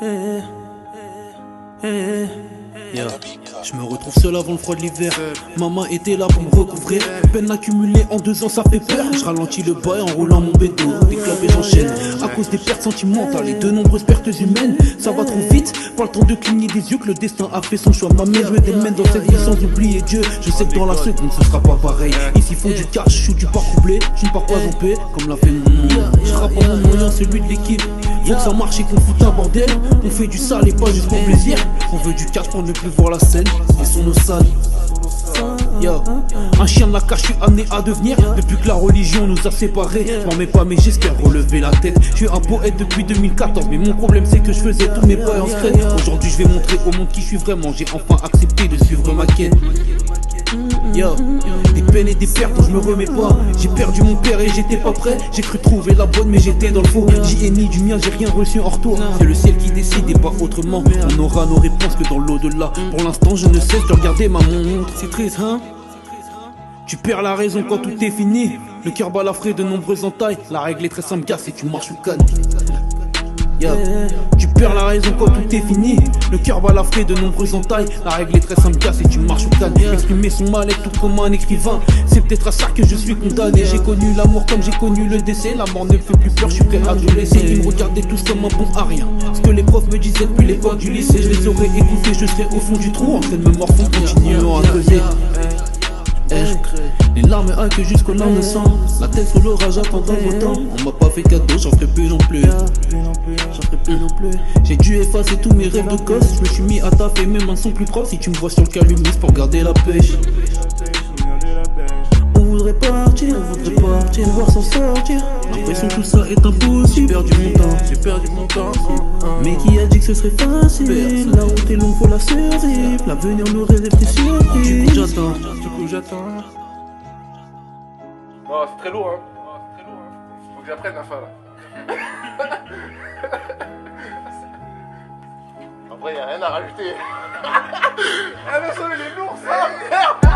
Eh, eh, eh, yeah. Je me retrouve seul avant le froid de l'hiver. Maman était là pour me recouvrir. Peine accumulée en 2 ans, ça fait peur. Je ralentis le bail en roulant mon bédo. Des clopes et j'enchaîne. À cause des pertes sentimentales et de nombreuses pertes humaines. Ça va trop vite, pas le temps de cligner des yeux que le destin a fait son choix. Ma mère jouait des mains dans cette vie sans oublier Dieu. Je sais que dans la seconde ce sera pas pareil. Ici faut du cash ou du parcours blé. Je ne pars pas en paix comme l'a fait mon nom. Je rappe en mon moyen, celui de l'équipe. Faut que ça marche et qu'on foute un bordel. On fait du sale et pas juste pour plaisir. On veut du cash pour ne plus voir la scène. Et sont nos salles. Yo. Un chien de la cache, je suis amené à devenir. Depuis que la religion nous a séparés. Je m'en mets pas mais j'espère relever la tête. Je suis un poète depuis 2014. Mais mon problème c'est que je faisais tous mes bails en secret. Aujourd'hui je vais montrer au monde qui je suis vraiment. J'ai enfin accepté de suivre ma quête. Yo, des peines et des pertes dont je me remets pas. J'ai perdu mon père et j'étais pas prêt. J'ai cru trouver la bonne mais j'étais dans le faux. J'y ai ni du mien, j'ai rien reçu en retour. C'est le ciel qui décide et pas autrement. On aura nos réponses que dans l'au-delà. Pour l'instant je ne cesse de regarder ma montre. C'est triste hein. Tu perds la raison quand tout est fini. Le cœur balafré de nombreuses entailles. La règle est très simple gars, c'est tu marches ou canne. Yeah. Tu perds la raison quand tout est fini. Le cœur balafré de nombreuses entailles. La règle est très simple gars, c'est tu marches ou canne. Exprimer son mal-être tout comme un écrivain. C'est peut-être à ça que je suis condamné. J'ai connu l'amour comme j'ai connu le décès. La mort ne me fait plus peur, je suis prêt à tout laisser. Ils me regardaient tous comme un bon à rien. Ce que les profs me disaient depuis l'époque du lycée. Je les aurais écoutés, je serais au fond du trou. En train de me morfondre, continuant à creuser. Les larmes haquent jusqu'au lendemain sang. La tête sous l'orage attendant le temps. On m'a pas fait cadeau, j'en ferai plus non plus. J'ai dû effacer tous mes rêves de gosse. Je me suis mis à taffer, mes mains ne sont plus propres. Si tu me vois sur le calumis pour garder la pêche. On voudrait partir, pouvoir s'en sortir. L'impression que tout ça est impossible. J'ai perdu mon temps, mais qui a dit que ce serait facile? La route est longue, faut la survivre. L'avenir nous réserve des surprises. Du coup j'attends. Non, c'est très lourd, hein. Faut que j'apprenne la fin, là. Après, y'a rien à rajouter. Ah, mais ça, il est lourd, ça. Merde.